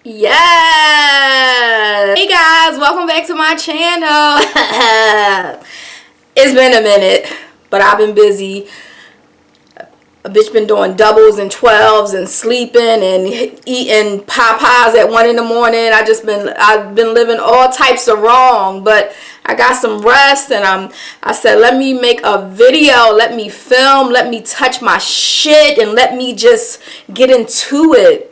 Yes! Hey guys, welcome back to my channel. It's been a minute, but I've been busy. A bitch been doing doubles and 12s and sleeping and eating Popeyes at 1 in the morning. I've been living all types of wrong, but I got some rest and I said let me make a video, let me film, let me touch my shit and let me just get into it.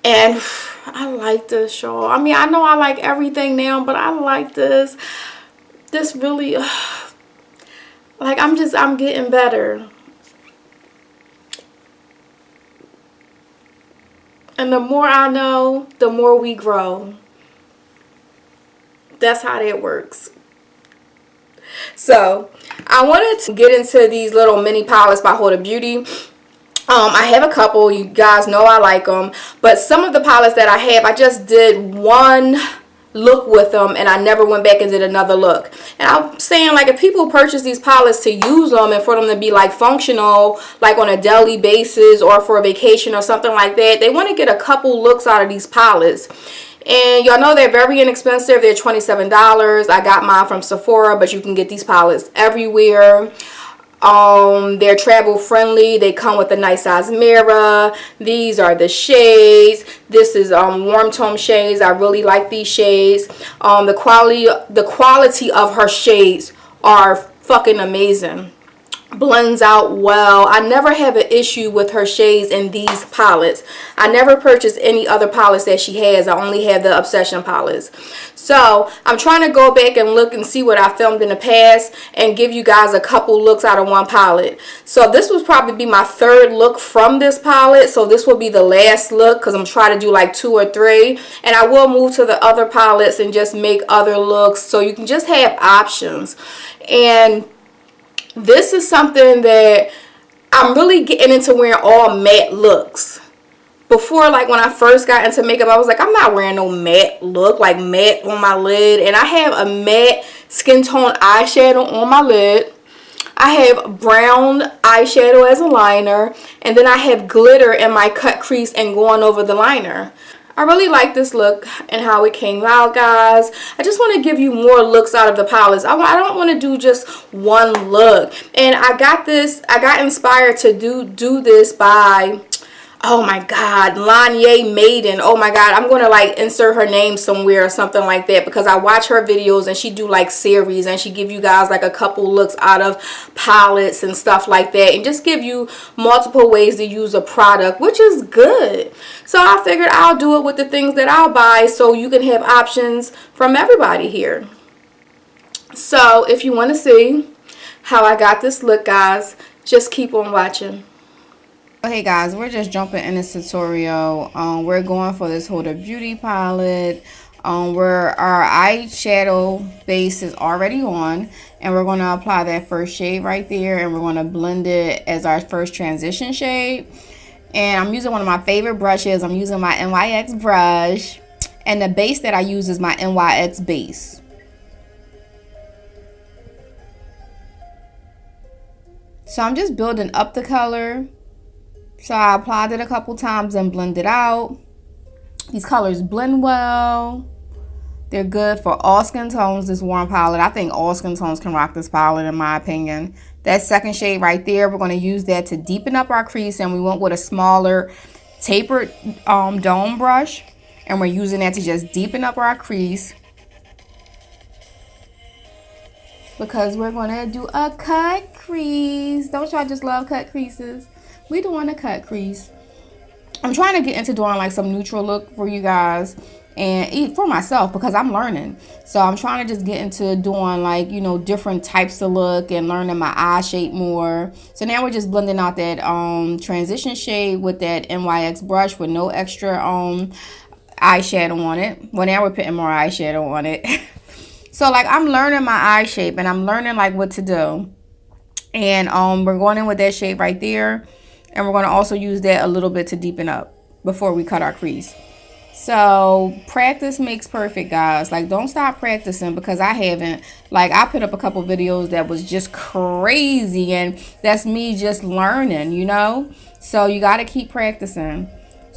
And I like this show. I mean, I know I like everything now, but I like this. This really, like, I'm getting better. And the more I know, the more we grow. That's how that works. So, I wanted to get into these little mini palettes by HuDA Beauty. I have a couple. You guys know I like them. But some of the palettes that I have, I just did one look with them and I never went back and did another look. And I'm saying, like, if people purchase these palettes to use them and for them to be like functional, like on a daily basis or for a vacation or something like that, they want to get a couple looks out of these palettes. And y'all know they're very inexpensive. They're $27. I got mine from Sephora, but you can get these palettes everywhere. They're travel friendly. They come with a nice size mirror. These are the shades. This is warm tone shades. I really like these shades. The quality of her shades are fucking amazing. Blends out well. I never have an issue with her shades in these palettes. I never purchased any other palettes that she has. I only have the Obsession palettes. So I'm trying to go back and look and see what I filmed in the past and give you guys a couple looks out of one palette. So this will probably be my third look from this palette. So this will be the last look because I'm trying to do like 2 or 3. And I will move to the other palettes and just make other looks so you can just have options. And this is something that I'm really getting into, wearing all matte looks. Before, like when I first got into makeup, I was like, I'm not wearing no matte look, like matte on my lid. And I have a matte skin tone eyeshadow on my lid. I have brown eyeshadow as a liner. And then I have glitter in my cut crease and going over the liner. I really like this look and how it came out, guys. I just want to give you more looks out of the palettes. I don't want to do just one look. And I got inspired to do this by, oh my God, Lanye Maiden. Oh my God, I'm going to like insert her name somewhere or something like that because I watch her videos and she do like series and she give you guys like a couple looks out of palettes and stuff like that and just give you multiple ways to use a product, which is good. So I figured I'll do it with the things that I'll buy so you can have options from everybody here. So if you want to see how I got this look, guys, just keep on watching. Hey guys, we're just jumping in this tutorial. We're going for this HuDA Beauty palette where our eyeshadow base is already on, and we're going to apply that first shade right there, and we're going to blend it as our first transition shade. And I'm using one of my favorite brushes. I'm using my NYX brush, and the base that I use is my NYX base. So I'm just building up the color. So I applied it a couple times and blended out. These colors blend well. They're good for all skin tones, this warm palette. I think all skin tones can rock this palette in my opinion. That second shade right there, we're going to use that to deepen up our crease. And we went with a smaller tapered dome brush. And we're using that to just deepen up our crease. Because we're going to do a cut crease. Don't y'all just love cut creases? We doing a cut crease. I'm trying to get into doing like some neutral look for you guys and for myself because I'm learning. So I'm trying to just get into doing like, you know, different types of look and learning my eye shape more. So now we're just blending out that transition shade with that NYX brush with no extra eyeshadow on it. Well, now we're putting more eyeshadow on it. So like I'm learning my eye shape and I'm learning like what to do. And we're going in with that shade right there. And we're going to also use that a little bit to deepen up before we cut our crease. So practice makes perfect, guys. Like, don't stop practicing because I haven't. Like, I put up a couple videos that was just crazy, and that's me just learning, you know. So you got to keep practicing.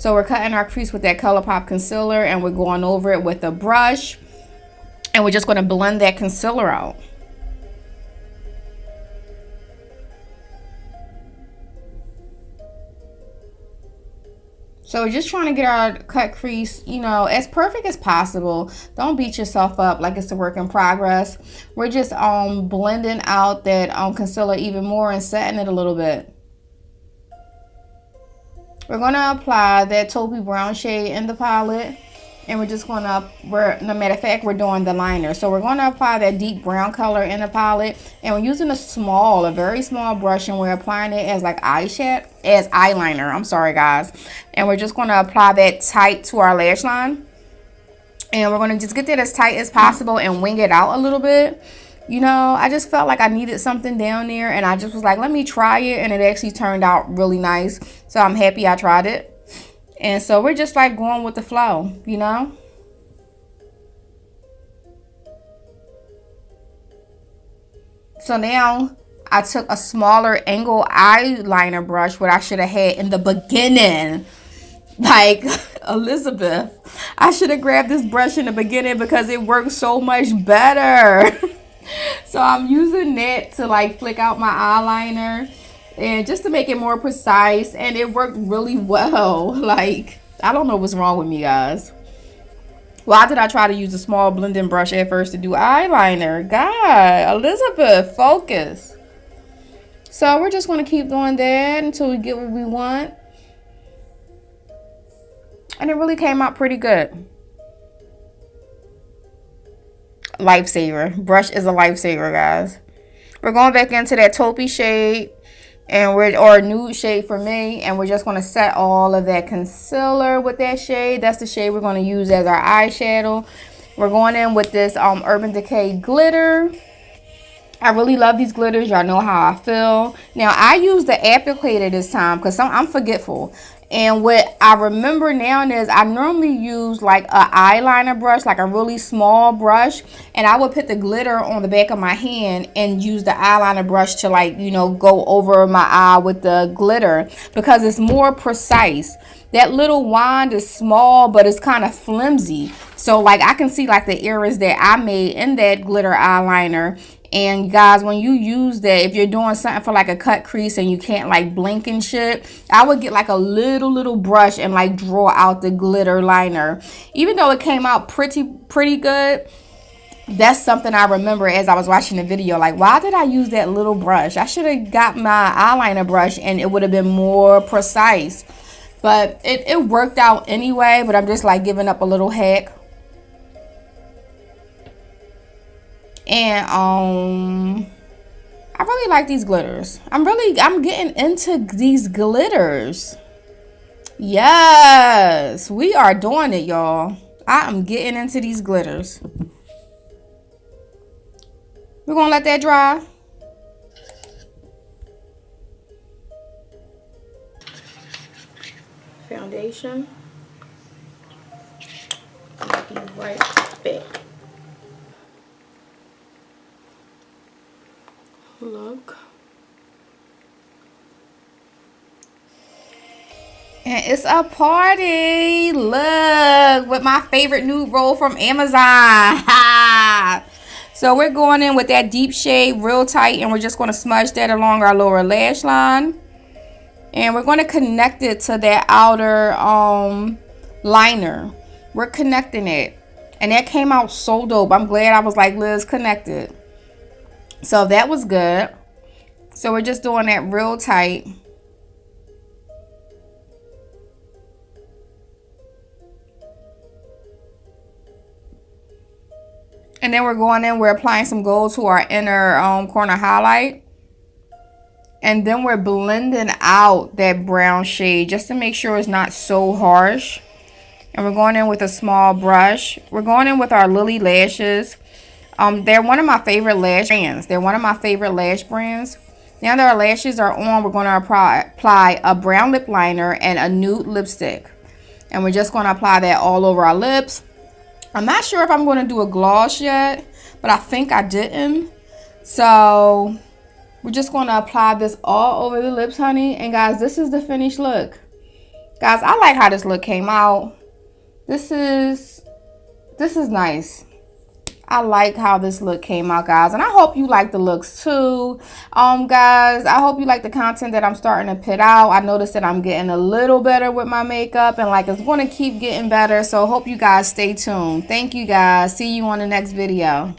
So we're cutting our crease with that ColourPop concealer, and we're going over it with a brush, and we're just going to blend that concealer out. So we're just trying to get our cut crease, you know, as perfect as possible. Don't beat yourself up like it's a work in progress. We're just blending out that concealer even more and setting it a little bit. We're going to apply that taupey brown shade in the palette. And we're just going to, no matter of fact, we're doing the liner. So we're going to apply that deep brown color in the palette. And we're using a very small brush, and we're applying it as like eyeliner. I'm sorry, guys. And we're just going to apply that tight to our lash line. And we're going to just get that as tight as possible and wing it out a little bit. You know, I just felt like I needed something down there, and I just was like, let me try it. And it actually turned out really nice. So I'm happy I tried it. And so we're just like going with the flow, you know. So now I took a smaller angle eyeliner brush, what I should have had in the beginning. Like, Elizabeth, I should have grabbed this brush in the beginning because it works so much better. So I'm using that to like flick out my eyeliner. And just to make it more precise, and it worked really well. Like, I don't know what's wrong with me, guys. Why did I try to use a small blending brush at first to do eyeliner? God, Elizabeth, focus. So we're just going to keep doing that until we get what we want. And it really came out pretty good. Lifesaver. Brush is a lifesaver, guys. We're going back into that taupey shade. And or a nude shade for me, and we're just going to set all of that concealer with that shade. That's the shade we're going to use as our eyeshadow. We're going in with this Urban Decay glitter. I really love these glitters. Y'all know how I feel. Now I use the applicator this time because I'm forgetful. And what I remember now is I normally use like a eyeliner brush, like a really small brush, and I would put the glitter on the back of my hand and use the eyeliner brush to, like, you know, go over my eye with the glitter because it's more precise. That little wand is small, but it's kind of flimsy. So like I can see like the areas that I made in that glitter eyeliner. And guys, when you use that, if you're doing something for like a cut crease and you can't like blink and shit, I would get like a little brush and like draw out the glitter liner. Even though it came out pretty good, that's something I remember as I was watching the video. Like, why did I use that little brush? I should have got my eyeliner brush and it would have been more precise. But it worked out anyway, but I'm just like giving up a little hack. And I really like these glitters. I'm getting into these glitters. Yes, we are doing it, y'all. I am getting into these glitters. We're gonna let that dry. Foundation. I'll be right back. Look. And it's a party. Look, with my favorite nude roll from Amazon. So we're going in with that deep shade real tight, and we're just going to smudge that along our lower lash line. And we're going to connect it to that outer liner. We're connecting it. And that came out so dope. I'm glad I was like, Liz, connect it. So that was good. So we're just doing that real tight. And then we're going in, we're applying some gold to our inner corner highlight. And then we're blending out that brown shade just to make sure it's not so harsh. And we're going in with a small brush. We're going in with our Lily lashes. They're one of my favorite lash brands. Now that our lashes are on, we're going to apply a brown lip liner and a nude lipstick. And we're just going to apply that all over our lips. I'm not sure if I'm going to do a gloss yet, but I think I didn't. So we're just going to apply this all over the lips, honey. And guys, this is the finished look. Guys, I like how this look came out. This is nice. I like how this look came out, guys, and I hope you like the looks too. Guys, I hope you like the content that I'm starting to put out. I noticed that I'm getting a little better with my makeup, and like it's going to keep getting better, so hope you guys stay tuned. Thank you, guys. See you on the next video.